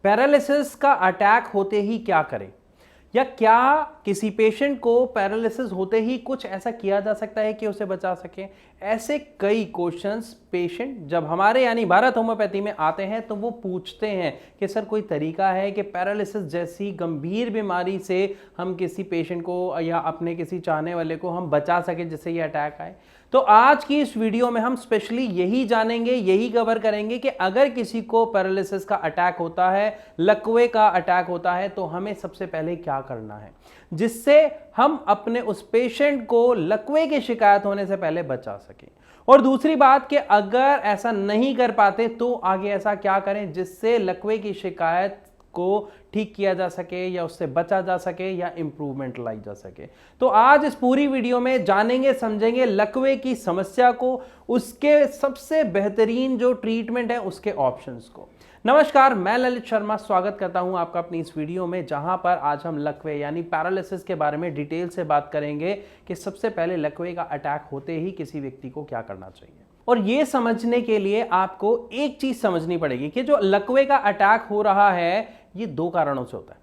Paralysis का attack होते ही क्या करें, या क्या किसी पेशेंट को पैरालिसिस होते ही कुछ ऐसा किया जा सकता है कि उसे बचा सके। ऐसे कई क्वेश्चंस पेशेंट जब हमारे यानी भारत होम्योपैथी में आते हैं तो वो पूछते हैं कि सर कोई तरीका है कि पैरालिसिस जैसी गंभीर बीमारी से हम किसी पेशेंट को या अपने किसी चाहने वाले को हम बचा सके जिससे ये अटैक आए। तो आज की इस वीडियो में हम स्पेशली यही जानेंगे, यही कवर करेंगे कि अगर किसी को पैरालिसिस का अटैक होता है, लकवे का अटैक होता है, तो हमें सबसे पहले क्या करना है जिससे हम अपने उस पेशेंट को लकवे की शिकायत होने से पहले बचा सकें। और दूसरी बात कि अगर ऐसा नहीं कर पाते तो आगे ऐसा क्या करें जिससे लकवे की शिकायत को ठीक किया जा सके या उससे बचा जा सके या इंप्रूवमेंट लाई जा सके। तो आज इस पूरी वीडियो में जानेंगे, समझेंगे लकवे की समस्या को, उसके सबसे बेहतरीन जो ट्रीटमेंट है उसके ऑप्शंस को। नमस्कार, मैं ललित शर्मा स्वागत करता हूं आपका अपनी इस वीडियो में, जहां पर आज हम लकवे यानी पैरालिसिस के बारे में डिटेल से बात करेंगे कि सबसे पहले लकवे का अटैक होते ही किसी व्यक्ति को क्या करना चाहिए। और ये समझने के लिए आपको एक चीज समझनी पड़ेगी कि जो लकवे का अटैक हो रहा है ये दो कारणों से होता है।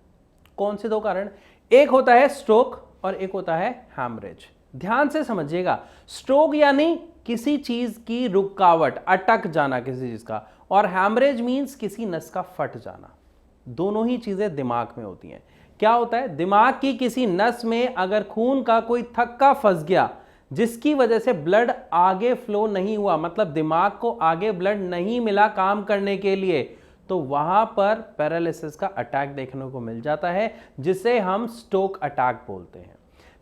कौन से दो कारण? एक होता है स्ट्रोक और एक होता है हैमरेज। ध्यान से समझिएगा, स्ट्रोक यानी किसी चीज की रुकावट, अटक जाना किसी चीज का, और हैमरेज मींस किसी नस का फट जाना। दोनों ही चीजें दिमाग में होती हैं। क्या होता है, दिमाग की किसी नस में अगर खून का कोई थक्का फंस गया जिसकी वजह से ब्लड आगे फ्लो नहीं हुआ, मतलब दिमाग को आगे ब्लड नहीं मिला काम करने के लिए, तो वहां पर पैरालिसिस का अटैक देखने को मिल जाता है जिसे हम स्ट्रोक अटैक बोलते हैं।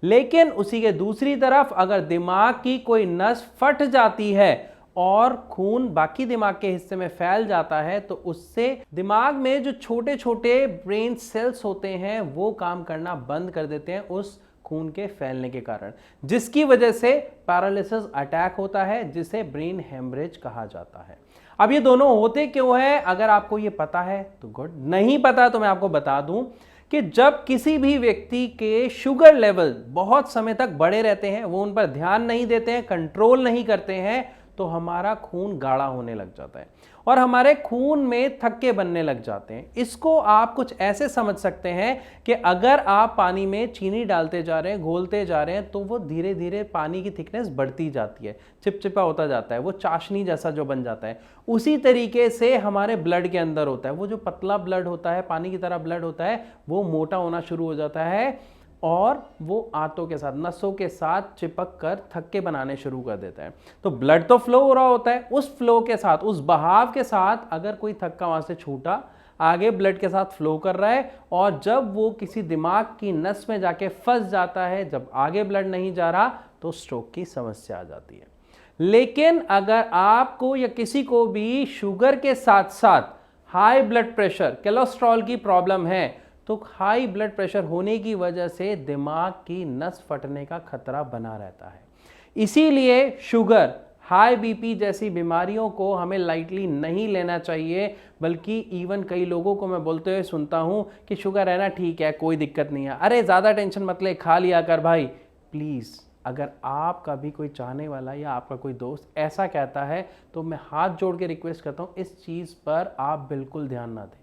लेकिन उसी के दूसरी तरफ अगर दिमाग की कोई नस फट जाती है और खून बाकी दिमाग के हिस्से में फैल जाता है तो उससे दिमाग में जो छोटे छोटे ब्रेन सेल्स होते हैं वो काम करना बंद कर देते हैं उस खून के फैलने के कारण, जिसकी वजह से पैरालिसिस अटैक होता है जिसे ब्रेन हेमरेज कहा जाता है। अब ये दोनों होते क्यों है, अगर आपको ये पता है तो गुड, नहीं पता तो मैं आपको बता दूं कि जब किसी भी व्यक्ति के शुगर लेवल बहुत समय तक बढ़े रहते हैं, वो उन पर ध्यान नहीं देते हैं, कंट्रोल नहीं करते हैं, तो हमारा खून गाढ़ा होने लग जाता है और हमारे खून में थक्के बनने लग जाते हैं। इसको आप कुछ ऐसे समझ सकते हैं कि अगर आप पानी में चीनी डालते जा रहे हैं, घोलते जा रहे हैं, तो वो धीरे धीरे पानी की थिकनेस बढ़ती जाती है, चिपचिपा होता जाता है, वो चाशनी जैसा जो बन जाता है। उसी तरीके से हमारे ब्लड के अंदर होता है, वो जो पतला ब्लड होता है, पानी की तरह ब्लड होता है, वो मोटा होना शुरू हो जाता है और वो आंतों के साथ, नसों के साथ चिपक कर थक्के बनाने शुरू कर देता है। तो ब्लड तो फ्लो हो रहा होता है, उस फ्लो के साथ, उस बहाव के साथ अगर कोई थक्का वहां से छूटा, आगे ब्लड के साथ फ्लो कर रहा है, और जब वो किसी दिमाग की नस में जाके फंस जाता है, जब आगे ब्लड नहीं जा रहा, तो स्ट्रोक की समस्या आ जाती है। लेकिन अगर आपको या किसी को भी शुगर के साथ साथ हाई ब्लड प्रेशर, कोलेस्ट्रॉल की प्रॉब्लम है, तो हाई ब्लड प्रेशर होने की वजह से दिमाग की नस फटने का खतरा बना रहता है। इसीलिए शुगर, हाई बीपी जैसी बीमारियों को हमें लाइटली नहीं लेना चाहिए, बल्कि इवन कई लोगों को मैं बोलते हुए सुनता हूं कि शुगर है ना, ठीक है, कोई दिक्कत नहीं है, अरे ज़्यादा टेंशन मत ले, खा लिया कर भाई। प्लीज़, अगर आपका भी कोई चाहने वाला या आपका कोई दोस्त ऐसा कहता है तो मैं हाथ जोड़ के रिक्वेस्ट करता हूं, इस चीज़ पर आप बिल्कुल ध्यान ना दें।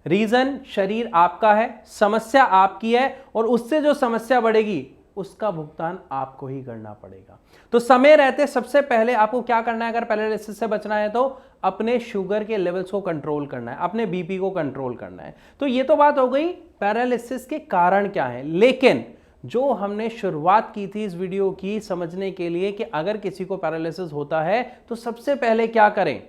रीजन शरीर आपका है, समस्या आपकी है, और उससे जो समस्या बढ़ेगी उसका भुगतान आपको ही करना पड़ेगा। तो समय रहते सबसे पहले आपको क्या करना है, अगर पैरालिसिस से बचना है तो अपने शुगर के लेवल्स को कंट्रोल करना है, अपने बीपी को कंट्रोल करना है। तो ये तो बात हो गई पैरालिसिस के कारण क्या है। लेकिन जो हमने शुरुआत की थी इस वीडियो की समझने के लिए कि अगर किसी को पैरालिसिस होता है तो सबसे पहले क्या करें,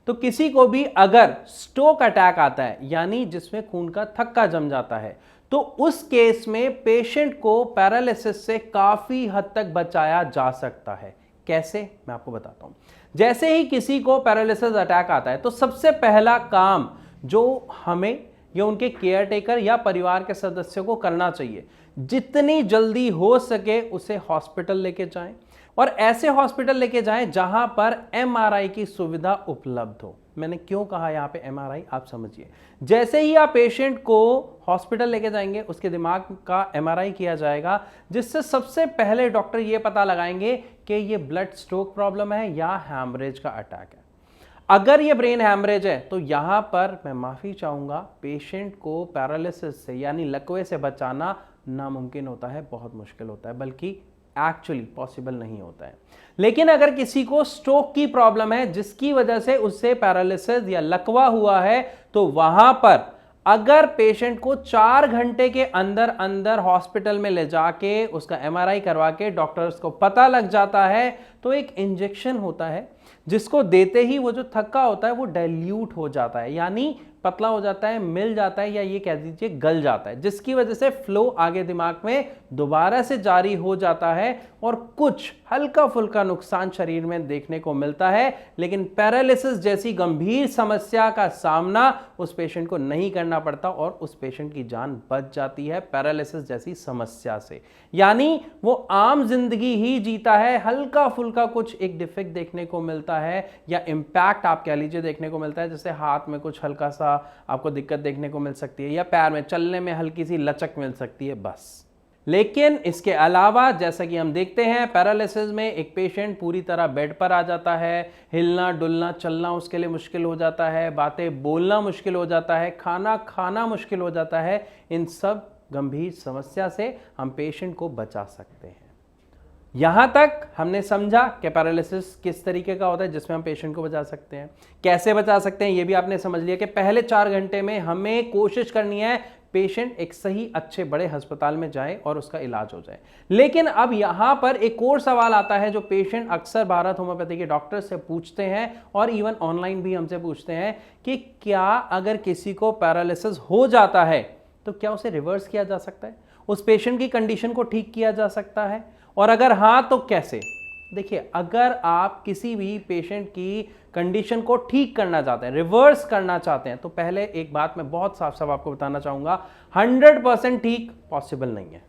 तो किसी को भी अगर स्ट्रोक अटैक आता है यानी जिसमें खून का थक्का जम जाता है, तो उस केस में पेशेंट को पैरालिसिस से काफी हद तक बचाया जा सकता है। कैसे, मैं आपको बताता हूं। जैसे ही किसी को पैरालिसिस अटैक आता है तो सबसे पहला काम जो हमें या उनके केयरटेकर या परिवार के सदस्यों को करना चाहिए, जितनी जल्दी हो सके उसे हॉस्पिटल लेके जाएं, और ऐसे हॉस्पिटल लेके जाएं जहां पर एमआरआई की सुविधा उपलब्ध हो। मैंने क्यों कहा यहां पे एमआरआई, आप समझिए। जैसे ही आप पेशेंट को हॉस्पिटल लेके जाएंगे, उसके दिमाग का एमआरआई किया जाएगा, जिससे सबसे पहले डॉक्टर ये पता लगाएंगे कि ये ब्लड स्ट्रोक प्रॉब्लम है या हैमरेज का अटैक है। अगर ये ब्रेन हैमरेज है तो यहां पर मैं माफी चाहूंगा, पेशेंट को पैरालिसिस से यानी लकवे से बचाना नामुमकिन होता है, बहुत मुश्किल होता है, बल्कि एक्चुअली पॉसिबल नहीं होता है। लेकिन अगर किसी को स्ट्रोक की प्रॉब्लम है जिसकी वजह से उससे पैरालिसिस या लकवा हुआ है, तो वहां पर अगर पेशेंट को 4 घंटे के अंदर अंदर हॉस्पिटल में ले जाके उसका एमआरआई करवा के डॉक्टर्स को पता लग जाता है, तो एक इंजेक्शन होता है जिसको देते ही वो जो थक्का होता है वो डाइल्यूट हो जाता है, यानी पतला हो जाता है, मिल जाता है, या ये कह दीजिए गल जाता है, जिसकी वजह से फ्लो आगे दिमाग में दोबारा से जारी हो जाता है और कुछ हल्का फुल्का नुकसान शरीर में देखने को मिलता है। लेकिन पैरालिसिस जैसी गंभीर समस्या का सामना उस पेशेंट को नहीं करना पड़ता और उस पेशेंट की जान बच जाती है पैरालिसिस जैसी समस्या से, यानी वो आम जिंदगी ही जीता है। हल्का फुल्का कुछ एक डिफेक्ट देखने को मिलता है या इंपैक्ट आप कह लीजिए देखने को मिलता है, जैसे हाथ में कुछ हल्का सा आपको दिक्कत देखने को मिल सकती है या पैर में चलने में हल्की सी लचक मिल सकती है, बस। लेकिन इसके अलावा जैसा कि हम देखते हैं पैरालिसिस में एक पेशेंट पूरी तरह बेड पर आ जाता है, हिलना डुलना चलना उसके लिए मुश्किल हो जाता है, बातें बोलना मुश्किल हो जाता है, खाना खाना मुश्किल हो जाता है। इन सब गंभीर समस्या से हम पेशेंट को बचा सकते हैं। यहां तक हमने समझा कि पैरालिसिस किस तरीके का होता है जिसमें हम पेशेंट को बचा सकते हैं, कैसे बचा सकते हैं, यह भी आपने समझ लिया कि पहले 4 घंटे में हमें कोशिश करनी है पेशेंट एक सही अच्छे बड़े अस्पताल में जाए और उसका इलाज हो जाए। लेकिन अब यहां पर एक और सवाल आता है जो पेशेंट अक्सर भारत होम्योपैथी के डॉक्टर से पूछते हैं और इवन ऑनलाइन भी हमसे पूछते हैं कि क्या अगर किसी को पैरालिसिस हो जाता है तो क्या उसे रिवर्स किया जा सकता है, उस पेशेंट की कंडीशन को ठीक किया जा सकता है, और अगर हां तो कैसे। देखिए, अगर आप किसी भी पेशेंट की कंडीशन को ठीक करना चाहते हैं, रिवर्स करना चाहते हैं, तो पहले एक बात मैं बहुत साफ साफ आपको बताना चाहूंगा, 100% ठीक पॉसिबल नहीं है।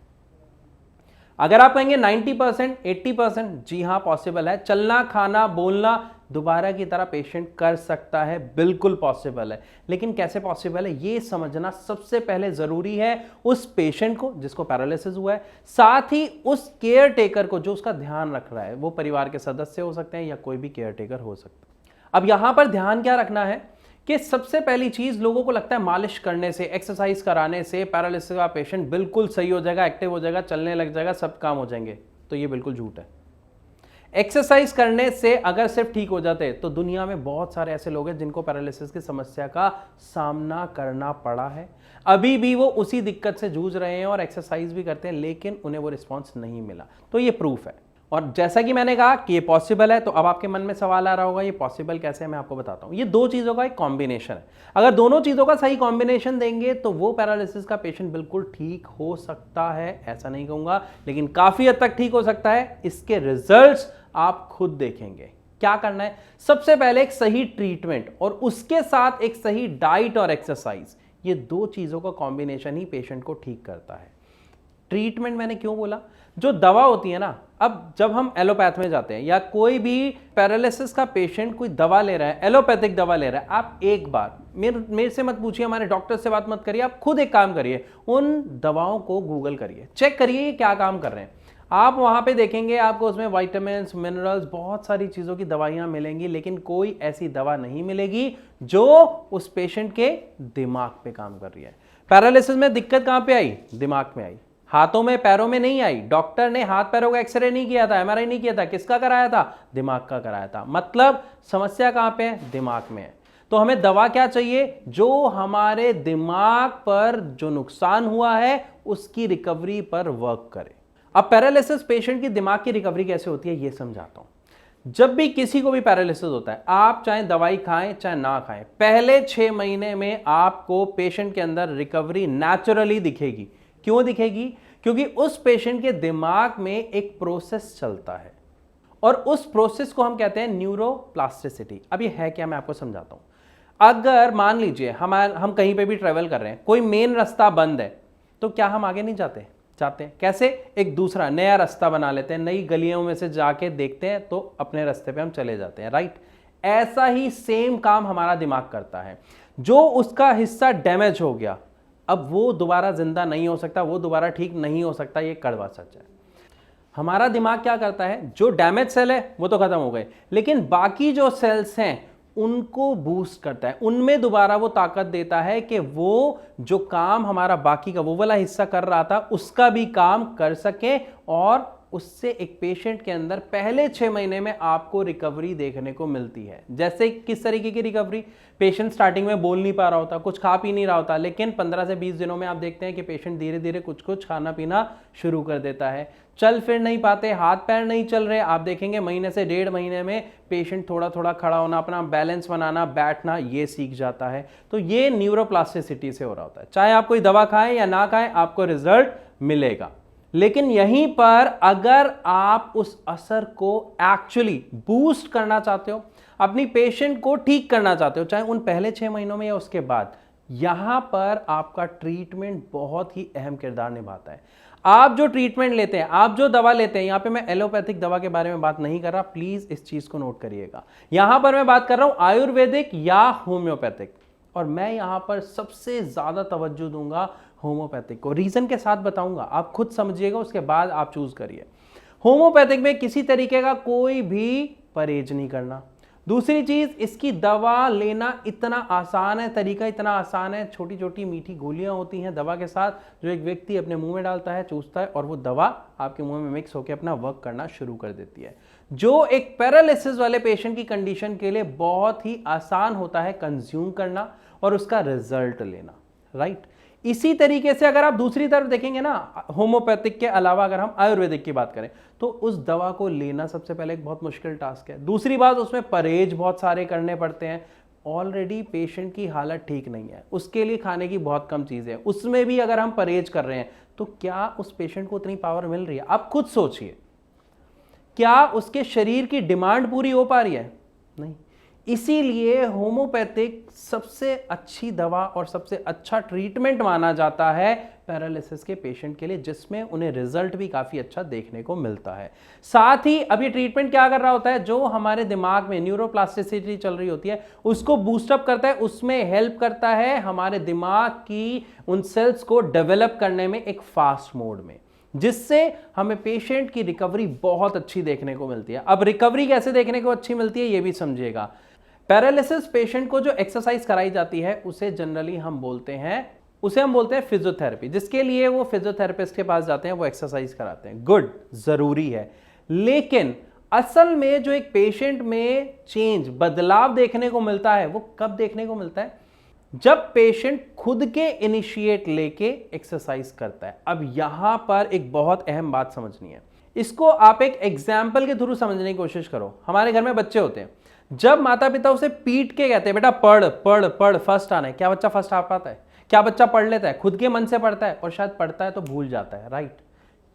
अगर आप कहेंगे 90%, 80%, जी हां पॉसिबल है। चलना खाना बोलना दोबारा की तरह पेशेंट कर सकता है, बिल्कुल पॉसिबल है। लेकिन कैसे पॉसिबल है ये समझना सबसे पहले जरूरी है उस पेशेंट को जिसको पैरालिसिस हुआ है, साथ ही उस केयर टेकर को जो उसका ध्यान रख रहा है। वो परिवार के सदस्य हो सकते हैं या कोई भी केयर टेकर हो सकता है। अब यहां पर ध्यान क्या रखना है कि सबसे पहली चीज, लोगों को लगता है मालिश करने से, एक्सरसाइज कराने से पैरालिसिस का पेशेंट बिल्कुल सही हो जाएगा, एक्टिव हो जाएगा, चलने लग जाएगा, सब काम हो जाएंगे, तो ये बिल्कुल झूठ है। एक्सरसाइज करने से अगर सिर्फ ठीक हो जाते तो दुनिया में बहुत सारे ऐसे लोग हैं जिनको पैरालिसिस की समस्या का सामना करना पड़ा है, अभी भी वो उसी दिक्कत से जूझ रहे हैं और एक्सरसाइज भी करते हैं, लेकिन उन्हें वो रिस्पॉन्स नहीं मिला। तो ये प्रूफ है। और जैसा कि मैंने कहा कि ये पॉसिबल है, तो अब आपके मन में सवाल आ रहा होगा ये पॉसिबल कैसे है, मैं आपको बताता हूं। ये दो चीजों का एक कॉम्बिनेशन है। अगर दोनों चीजों का सही कॉम्बिनेशन देंगे तो वो पैरालिसिस का पेशेंट बिल्कुल ठीक हो सकता है, ऐसा नहीं कहूंगा, लेकिन काफी हद तक ठीक हो सकता है। इसके रिजल्ट्स आप खुद देखेंगे। क्या करना है, सबसे पहले एक सही ट्रीटमेंट और उसके साथ एक सही डाइट और एक्सरसाइज, ये दो चीजों का कॉम्बिनेशन ही पेशेंट को ठीक करता है। ट्रीटमेंट मैंने क्यों बोला, जो दवा होती है ना, अब जब हम एलोपैथ में जाते हैं या कोई भी पैरालिसिस का पेशेंट कोई दवा ले रहा है, एलोपैथिक दवा ले रहा है, आप एक बार मेरे से मत पूछिए, हमारे डॉक्टर से बात मत करिए, आप खुद एक काम करिए, उन दवाओं को गूगल करिए, चेक करिए ये क्या काम कर रहे हैं। आप वहां पे देखेंगे आपको उसमें विटामिन्स, मिनरल्स, बहुत सारी चीजों की दवाइयां मिलेंगी, लेकिन कोई ऐसी दवा नहीं मिलेगी जो उस पेशेंट के दिमाग पे काम कर रही है। पैरालिसिस में दिक्कत कहां पे आई, दिमाग में आई, हाथों में पैरों में नहीं आई। डॉक्टर ने हाथ पैरों का एक्सरे नहीं किया था, एमआरआई नहीं किया था, किसका कराया था, दिमाग का कराया था। मतलब समस्या कहां पे है, दिमाग में है। तो हमें दवा क्या चाहिए, जो हमारे दिमाग पर जो नुकसान हुआ है उसकी रिकवरी पर वर्क करे। अब पैरालिसिस पेशेंट की दिमाग की रिकवरी कैसे होती है ये समझाता हूं। जब भी किसी को भी पैरालिसिस होता है, आप चाहे दवाई खाएं चाहे ना खाएं, पहले 6 महीने में आपको पेशेंट के अंदर रिकवरी नेचुरली दिखेगी। क्यों दिखेगी, क्योंकि उस पेशेंट के दिमाग में एक प्रोसेस चलता है और उस प्रोसेस को हम कहते हैं न्यूरोप्लास्टिसिटी। अब ये है क्या, मैं आपको समझाता हूं। अगर मान लीजिए हम कहीं पे भी ट्रेवल कर रहे हैं, कोई मेन रास्ता बंद है, तो क्या हम आगे नहीं जाते हैं। कैसे, एक दूसरा नया रास्ता बना लेते हैं, नई गलियों में से जाके देखते हैं तो अपने रास्ते पे हम चले जाते हैं, राइट। ऐसा ही सेम काम हमारा दिमाग करता है। जो उसका हिस्सा डैमेज हो गया, अब वो दोबारा जिंदा नहीं हो सकता, वो दोबारा ठीक नहीं हो सकता, ये कड़वा सच है। हमारा दिमाग क्या करता है, जो डैमेज सेल है वो तो खत्म हो गए, लेकिन बाकी जो सेल्स हैं उनको बूस्ट करता है, उनमें दोबारा वो ताकत देता है कि वो जो काम हमारा बाकी का वो वाला हिस्सा कर रहा था उसका भी काम कर सके, और उससे एक पेशेंट के अंदर पहले 6 महीने में आपको रिकवरी देखने को मिलती है। जैसे किस तरीके की रिकवरी? पेशेंट स्टार्टिंग में बोल नहीं पा रहा होता, कुछ खा पी नहीं रहा होता, लेकिन 15 से 20 दिनों में आप देखते हैं कि पेशेंट धीरे धीरे कुछ कुछ खाना पीना शुरू कर देता है। चल फिर नहीं पाते, हाथ पैर नहीं चल रहे, आप देखेंगे महीने से 1.5 महीने में पेशेंट थोड़ा थोड़ा खड़ा होना, अपना बैलेंस बनाना, बैठना, ये सीख जाता है। तो ये न्यूरोप्लास्टिसिटी से हो रहा होता है। चाहे आप कोई दवा खाएं या ना खाएं, आपको रिजल्ट मिलेगा। लेकिन यहीं पर अगर आप उस असर को एक्चुअली बूस्ट करना चाहते हो, अपनी पेशेंट को ठीक करना चाहते हो, चाहे उन पहले 6 महीनों में या उसके बाद, यहां पर आपका ट्रीटमेंट बहुत ही अहम किरदार निभाता है। आप जो ट्रीटमेंट लेते हैं, आप जो दवा लेते हैं, यहां पे मैं एलोपैथिक दवा के बारे में बात नहीं कर रहा, प्लीज इस चीज को नोट करिएगा। यहां पर मैं बात कर रहा हूं आयुर्वेदिक या होम्योपैथिक, और मैं यहां पर सबसे ज्यादा तवज्जो दूंगा होम्योपैथिक को। रीजन के साथ बताऊंगा, आप खुद समझिएगा, उसके बाद आप चूज करिए। होम्योपैथिक में किसी तरीके का कोई भी परहेज नहीं करना। दूसरी चीज, इसकी दवा लेना इतना आसान है, तरीका इतना आसान है, छोटी छोटी मीठी गोलियां होती हैं दवा के साथ, जो एक व्यक्ति अपने मुंह में डालता है, चूसता है, और वो दवा आपके मुंह में मिक्स होकर अपना वर्क करना शुरू कर देती है, जो एक पैरालिसिस वाले पेशेंट की कंडीशन के लिए बहुत ही आसान होता है कंज्यूम करना और उसका रिजल्ट लेना, राइट। इसी तरीके से अगर आप दूसरी तरफ देखेंगे ना, होम्योपैथिक के अलावा अगर हम आयुर्वेदिक की बात करें, तो उस दवा को लेना सबसे पहले एक बहुत मुश्किल टास्क है। दूसरी बात, उसमें परहेज बहुत सारे करने पड़ते हैं। ऑलरेडी पेशेंट की हालत ठीक नहीं है, उसके लिए खाने की बहुत कम चीजें हैं, उसमें भी अगर हम परहेज कर रहे हैं तो क्या उस पेशेंट को उतनी पावर मिल रही है? आप खुद सोचिए, क्या उसके शरीर की डिमांड पूरी हो पा रही है? नहीं। इसीलिए होम्योपैथिक सबसे अच्छी दवा और सबसे अच्छा ट्रीटमेंट माना जाता है पैरालिसिस के पेशेंट के लिए, जिसमें उन्हें रिजल्ट भी काफी अच्छा देखने को मिलता है। साथ ही अब ये ट्रीटमेंट क्या कर रहा होता है, जो हमारे दिमाग में न्यूरोप्लास्टिसिटी चल रही होती है उसको बूस्टअप करता है, उसमें हेल्प करता है हमारे दिमाग की उन सेल्स को डेवलप करने में एक फास्ट मोड में, जिससे हमें पेशेंट की रिकवरी बहुत अच्छी देखने को मिलती है। अब रिकवरी कैसे देखने को अच्छी मिलती है ये भी समझिएगा। पैरालिसिस पेशेंट को जो एक्सरसाइज कराई जाती है उसे जनरली हम बोलते हैं फिजियोथेरेपी, जिसके लिए वो फिजियोथेरेपिस्ट के पास जाते हैं, वो एक्सरसाइज कराते हैं। गुड, जरूरी है। लेकिन असल में जो एक पेशेंट में चेंज, बदलाव देखने को मिलता है, वो कब देखने को मिलता है? जब पेशेंट खुद के इनिशिएट लेके एक्सरसाइज करता है। अब यहां पर एक बहुत अहम बात समझनी है, इसको आप एक एग्जाम्पल के थ्रू समझने की कोशिश करो। हमारे घर में बच्चे होते हैं, जब माता पिता उसे पीट के कहते हैं बेटा पढ़ पढ़ पढ़, फर्स्ट आना है, क्या बच्चा फर्स्ट आ पाता है? क्या बच्चा पढ़ लेता है? खुद के मन से पढ़ता है, और शायद पढ़ता है तो भूल जाता है, राइट।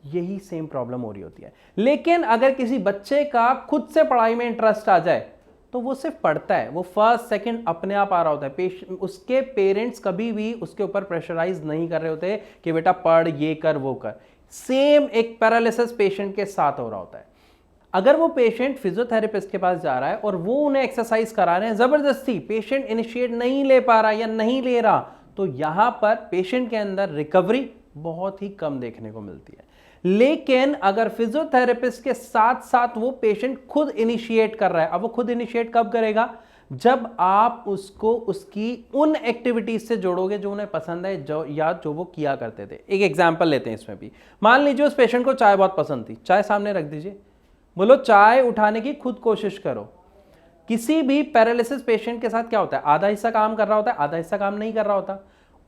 यही सेम प्रॉब्लम हो रही होती है। लेकिन अगर किसी बच्चे का खुद से पढ़ाई में इंटरेस्ट आ जाए तो वो सिर्फ पढ़ता है, वो फर्स्ट सेकंड अपने आप आ रहा होता है। उसके पेरेंट्स कभी भी उसके ऊपर प्रेशराइज नहीं कर रहे होते कि बेटा पढ़, ये कर, वो कर। सेम एक पैरालिसिस पेशेंट के साथ हो रहा होता है। अगर वो पेशेंट फिजियोथेरेपिस्ट के पास जा रहा है और वो उन्हें एक्सरसाइज करा रहे हैं, जबरदस्ती पेशेंट इनिशिएट नहीं ले पा रहा या नहीं ले रहा, तो यहां पर पेशेंट के अंदर रिकवरी बहुत ही कम देखने को मिलती है। लेकिन अगर फिजियोथेरेपिस्ट के साथ साथ वो पेशेंट खुद इनिशिएट कर रहा है, अब वो खुद इनिशिएट कब करेगा? जब आप उसको उसकी उन एक्टिविटीज से जोड़ोगे जो उन्हें पसंद है, जो वो किया करते थे। एक एग्जांपल लेते हैं इसमें भी। मान लीजिए उस पेशेंट को चाय बहुत पसंद थी, चाय सामने रख दीजिए, बोलो चाय उठाने की खुद कोशिश करो। किसी भी पैरालिसिस पेशेंट के साथ क्या होता है, आधा हिस्सा काम कर रहा होता है, आधा हिस्सा काम नहीं कर रहा होता।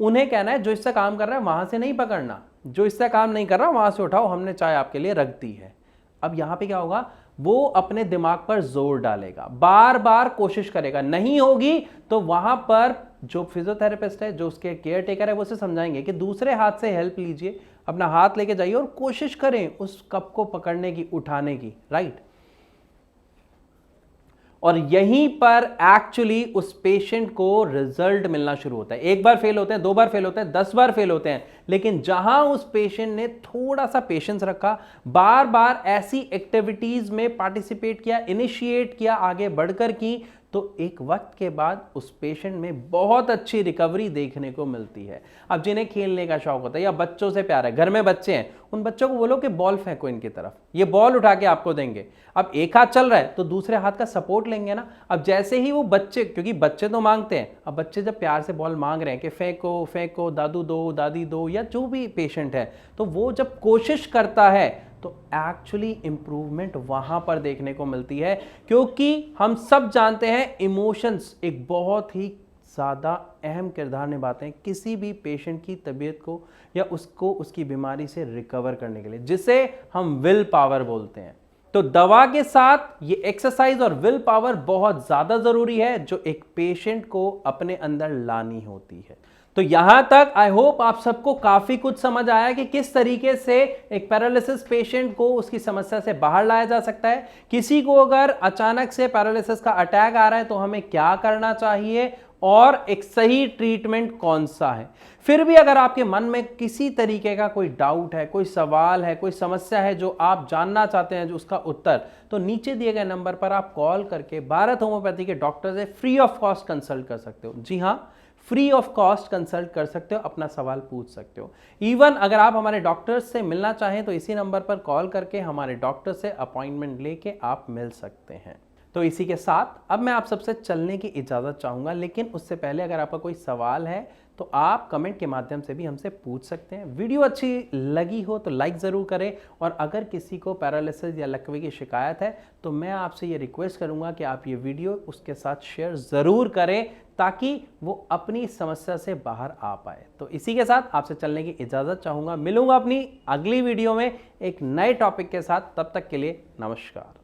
उन्हें कहना है जो हिस्सा काम कर रहा है वहां से नहीं पकड़ना, जो हिस्सा काम नहीं कर रहा वहां से उठाओ, हमने चाय आपके लिए रख दी है। अब यहां पे क्या होगा, वो अपने दिमाग पर जोर डालेगा, बार बार कोशिश करेगा, नहीं होगी तो वहां पर जो फिजियोथेरेपिस्ट है, जो उसके केयर टेकर है, वो उसे समझाएंगे कि दूसरे हाथ से हेल्प लीजिए, अपना हाथ लेके जाइए और कोशिश करें उस कप को पकड़ने की, उठाने की, राइट। और यहीं पर एक्चुअली उस पेशेंट को रिजल्ट मिलना शुरू होता है। एक बार फेल होते हैं, 2 बार फेल होते हैं, 10 बार फेल होते हैं, लेकिन जहां उस पेशेंट ने थोड़ा सा पेशेंस रखा, बार बार ऐसी एक्टिविटीज में पार्टिसिपेट किया, इनिशिएट किया, आगे बढ़कर की, तो एक वक्त के बाद उस पेशेंट में बहुत अच्छी रिकवरी देखने को मिलती है। अब जिन्हें खेलने का शौक होता है या बच्चों से प्यार है, घर में बच्चे हैं, उन बच्चों को बोलो कि बॉल फेंको इनकी तरफ, ये बॉल उठा के आपको देंगे। अब एक हाथ चल रहा है तो दूसरे हाथ का सपोर्ट लेंगे ना। अब जैसे ही वो बच्चे, क्योंकि बच्चे तो मांगते हैं, अब बच्चे जब प्यार से बॉल मांग रहे हैं कि फेंको फेंको, दादू दो, दादी दो, या जो भी पेशेंट है, तो वो जब कोशिश करता है तो एक्चुअली इंप्रूवमेंट वहां पर देखने को मिलती है। क्योंकि हम सब जानते हैं इमोशंस एक बहुत ही ज़्यादा अहम किरदार निभाते हैं किसी भी पेशेंट की तबीयत को या उसको उसकी बीमारी से रिकवर करने के लिए, जिसे हम विल पावर बोलते हैं। तो दवा के साथ ये एक्सरसाइज और विल पावर बहुत ज़्यादा ज़रूरी है जो एक पेशेंट को अपने अंदर लानी होती है। तो यहां तक आई होप आप सबको काफी कुछ समझ आया कि किस तरीके से एक पैरालिसिस पेशेंट को उसकी समस्या से बाहर लाया जा सकता है। किसी को अगर अचानक से पैरालिसिस का अटैक आ रहा है तो हमें क्या करना चाहिए और एक सही ट्रीटमेंट कौन सा है। फिर भी अगर आपके मन में किसी तरीके का कोई डाउट है, कोई सवाल है, कोई समस्या है जो आप जानना चाहते हैं जो उसका उत्तर, तो नीचे दिए गए नंबर पर आप कॉल करके भारत होम्योपैथी के डॉक्टर से फ्री ऑफ कॉस्ट कंसल्ट कर सकते हो। जी हाँ, फ्री ऑफ कॉस्ट कंसल्ट कर सकते हो, अपना सवाल पूछ सकते हो। इवन अगर आप हमारे डॉक्टर से मिलना चाहें तो इसी नंबर पर कॉल करके हमारे डॉक्टर से अपॉइंटमेंट लेके आप मिल सकते हैं। तो इसी के साथ अब मैं आप सबसे चलने की इजाज़त चाहूँगा, लेकिन उससे पहले अगर आपका कोई सवाल है तो आप कमेंट के माध्यम से भी हमसे पूछ सकते हैं। वीडियो अच्छी लगी हो तो लाइक ज़रूर करें, और अगर किसी को पैरालिसिस या लकवे की शिकायत है तो मैं आपसे ये रिक्वेस्ट करूँगा कि आप ये वीडियो उसके साथ शेयर ज़रूर करें ताकि वो अपनी समस्या से बाहर आ पाए। तो इसी के साथ आपसे चलने की इजाज़त चाहूँगा। मिलूँगा अपनी अगली वीडियो में एक नए टॉपिक के साथ। तब तक के लिए नमस्कार।